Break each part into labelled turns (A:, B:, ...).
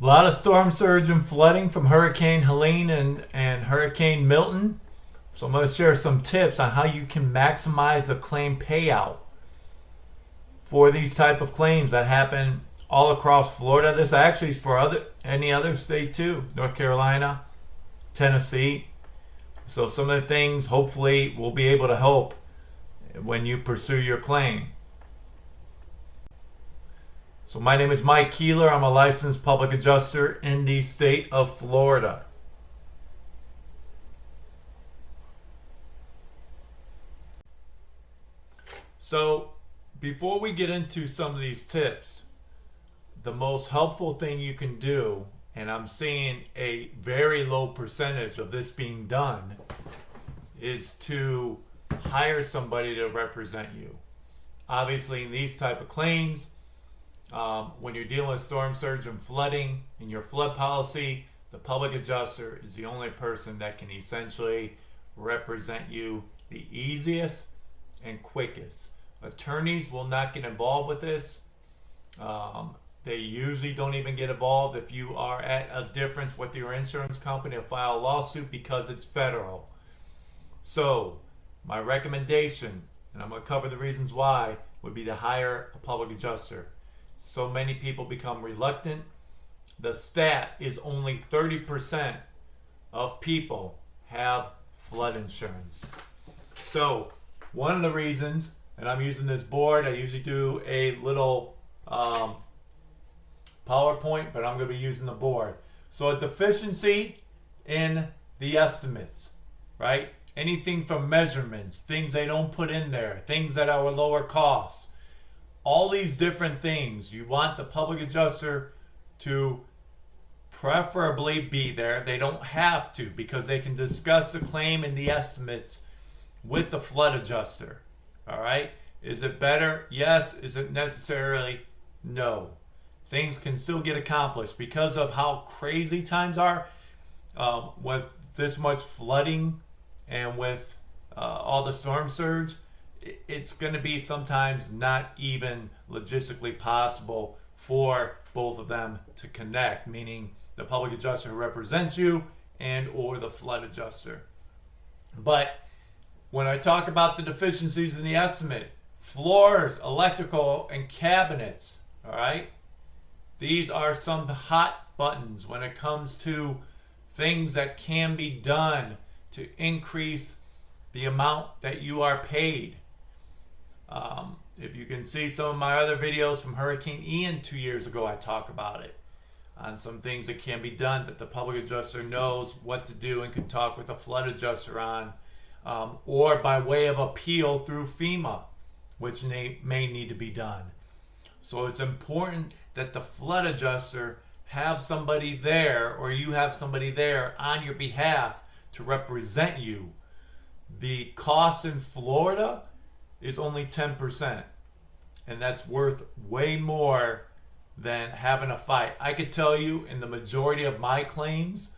A: A lot of storm surge and flooding from Hurricane Helene and Hurricane Milton. So I'm going to share some tips on how you can maximize a claim payout for these type of claims that happen all across Florida. This actually is for any other state too. North Carolina, Tennessee. So some of the things hopefully will be able to help when you pursue your claim. So my name is Mike Keeler. I'm a licensed public adjuster in the state of Florida. So before we get into some of these tips, the most helpful thing you can do, and I'm seeing a very low percentage of this being done, is to hire somebody to represent you. Obviously in these type of claims, when you're dealing with storm surge and flooding in your flood policy, the public adjuster is the only person that can essentially represent you the easiest and quickest. Attorneys will not get involved with this. They usually don't even get involved if you are at a difference with your insurance company to file a lawsuit because it's federal. So my recommendation, and I'm going to cover the reasons why, would be to hire a public adjuster. So many people become reluctant. The stat is only 30% of people have flood insurance. So one of the reasons, and I'm using this board, I usually do a little PowerPoint, but I'm going to be using the board. So a deficiency in the estimates, right? Anything from measurements, things they don't put in there, things that are lower costs. All these different things, you want the public adjuster to preferably be there. They don't have to, because they can discuss the claim and the estimates with the flood adjuster. All right? Is it better? Yes. Is it necessarily? No. Things can still get accomplished because of how crazy times are with this much flooding and with all the storm surge. It's going to be sometimes not even logistically possible for both of them to connect, meaning the public adjuster who represents you and or the flood adjuster. But when I talk about the deficiencies in the estimate, floors, electrical, and cabinets, all right, these are some hot buttons when it comes to things that can be done to increase the amount that you are paid. If you can see some of my other videos from Hurricane Ian 2 years ago, I talk about it on some things that can be done that the public adjuster knows what to do and can talk with the flood adjuster on, or by way of appeal through FEMA, which may need to be done. So it's important that the flood adjuster have somebody there, or you have somebody there on your behalf to represent you. The cost in Florida is only 10%, and that's worth way more than having a fight. I could tell you in the majority of my claims,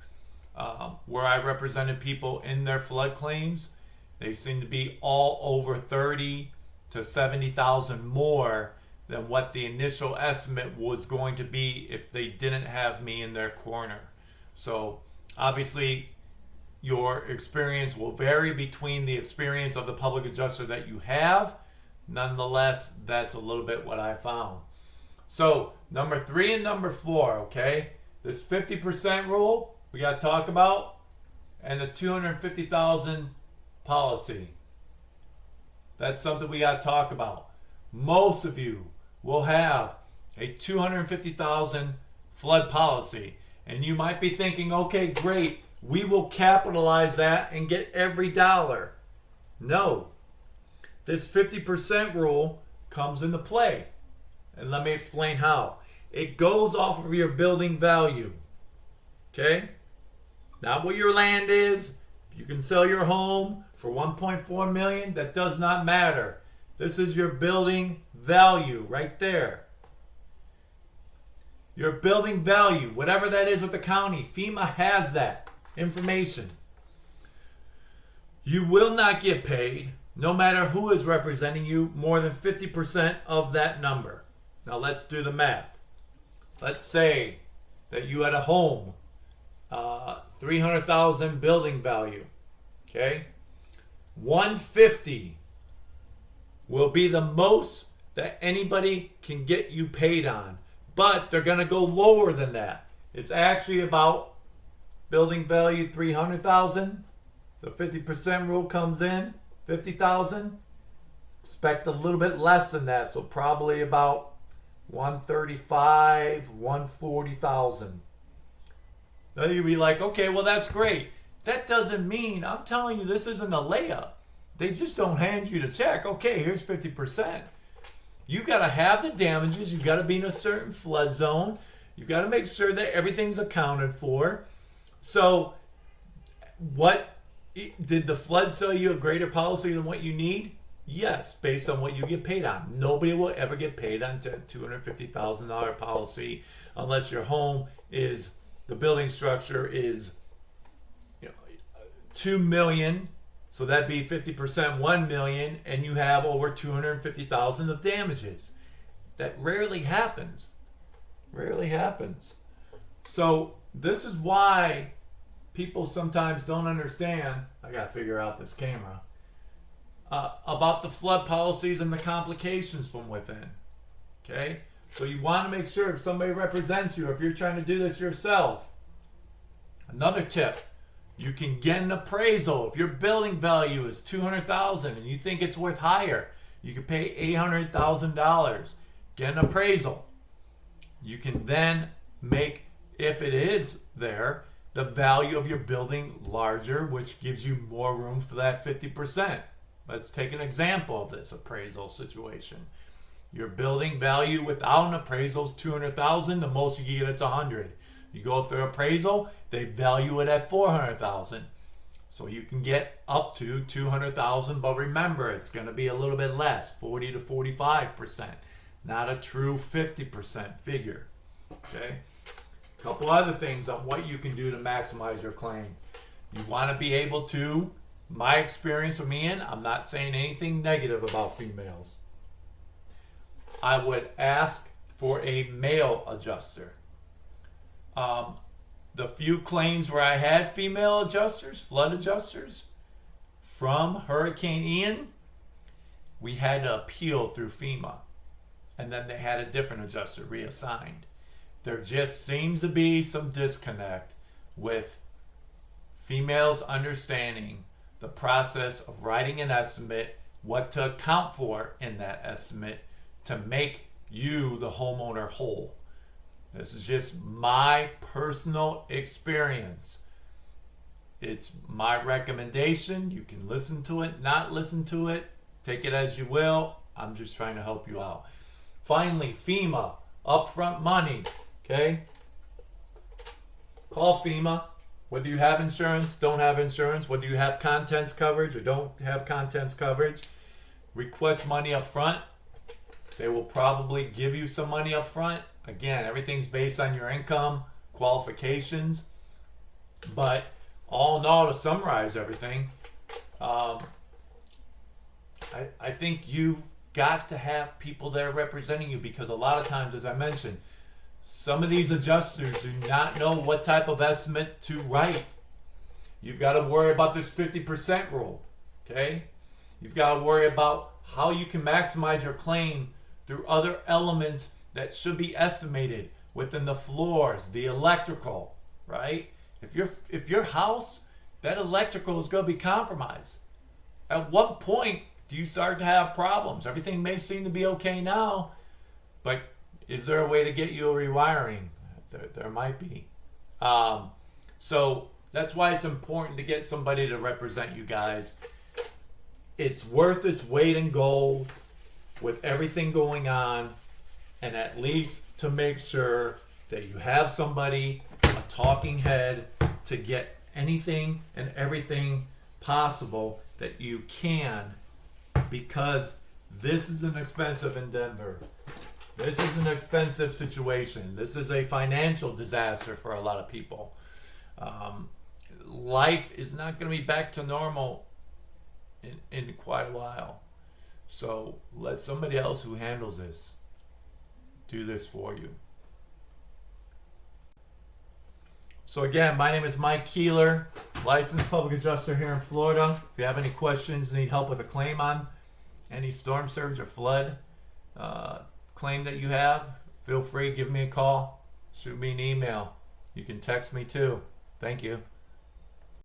A: where I represented people in their flood claims, they seem to be all over 30 to 70,000 more than what the initial estimate was going to be if they didn't have me in their corner. So obviously your experience will vary between the experience of the public adjuster that you have. Nonetheless, that's a little bit what I found. So number 3 and number 4, okay? This 50% rule we got to talk about, and the 250,000 policy. That's something we got to talk about. Most of you will have a 250,000 flood policy, and you might be thinking, okay, great, we will capitalize that and get every dollar. No. This 50% rule comes into play. And let me explain how. It goes off of your building value. Okay? Not what your land is. If you can sell your home for $1.4 million, that does not matter. This is your building value right there. Your building value, whatever that is with the county, FEMA has that information. You will not get paid, no matter who is representing you, more than 50% of that number. Now let's do the math. Let's say that you had a home, 300,000 building value, okay? 150 will be the most that anybody can get you paid on, but they're going to go lower than that. It's actually about building value 300,000. The 50% rule comes in 50,000. Expect a little bit less than that, so probably about 135, 140,000. Then you'd be like, okay, well that's great. That doesn't mean, I'm telling you, this isn't a layup. They just don't hand you the check. Okay, here's 50%. You've got to have the damages. You've got to be in a certain flood zone. You've got to make sure that everything's accounted for. So, what did the flood sell you a greater policy than what you need? Yes, based on what you get paid on. Nobody will ever get paid on a $250,000 policy unless your home is, the building structure is, $2 million. So that'd be 50%, $1 million, and you have over $250,000 of damages. That rarely happens. Rarely happens. So this is why people sometimes don't understand. I gotta figure out this camera. About the flood policies and the complications from within. Okay? So you want to make sure if somebody represents you, if you're trying to do this yourself. Another tip. You can get an appraisal. If your building value is $200,000 and you think it's worth higher, you can pay $800,000. Get an appraisal. You can then make, if it is there, the value of your building larger, which gives you more room for that 50%. Let's take an example of this appraisal situation. Your building value without an appraisal is $200,000. The most you can get is $100,000. You go through appraisal, they value it at $400,000. So you can get up to $200,000, but remember, it's going to be a little bit less, 40 to 45%, not a true 50% figure. Okay? A couple other things on what you can do to maximize your claim. You want to be able to, my experience with me, and I'm not saying anything negative about females, I would ask for a male adjuster. The few claims where I had female adjusters, flood adjusters, from Hurricane Ian, we had to appeal through FEMA. And then they had a different adjuster reassigned. There just seems to be some disconnect with females understanding the process of writing an estimate, what to account for in that estimate to make you, the homeowner, whole. This is just my personal experience. It's my recommendation. You can listen to it, not listen to it. Take it as you will. I'm just trying to help you out. Finally, FEMA, upfront money. Okay? Call FEMA. Whether you have insurance, don't have insurance, whether you have contents coverage or don't have contents coverage, request money up front. They will probably give you some money up front. Again, everything's based on your income, qualifications. But all in all, to summarize everything, I think you've got to have people there representing you, because a lot of times, as I mentioned, some of these adjusters do not know what type of estimate to write. You've got to worry about this 50% rule, okay? You've got to worry about how you can maximize your claim through other elements that should be estimated within the floors, the electrical, right? If your house, that electrical is going to be compromised. At what point do you start to have problems? Everything may seem to be okay now, but is there a way to get you a rewiring? There might be. So that's why it's important to get somebody to represent you guys. It's worth its weight in gold with everything going on, and at least to make sure that you have somebody, a talking head, to get anything and everything possible that you can, because this is an expensive endeavor. This is an expensive situation. This is a financial disaster for a lot of people. Life is not going to be back to normal in quite a while. So let somebody else who handles this do this for you. So again, my name is Mike Keeler, licensed public adjuster here in Florida. If you have any questions, need help with a claim on any storm surge or flood claim that you have, feel free, give me a call, shoot me an email. You can text me too. Thank you.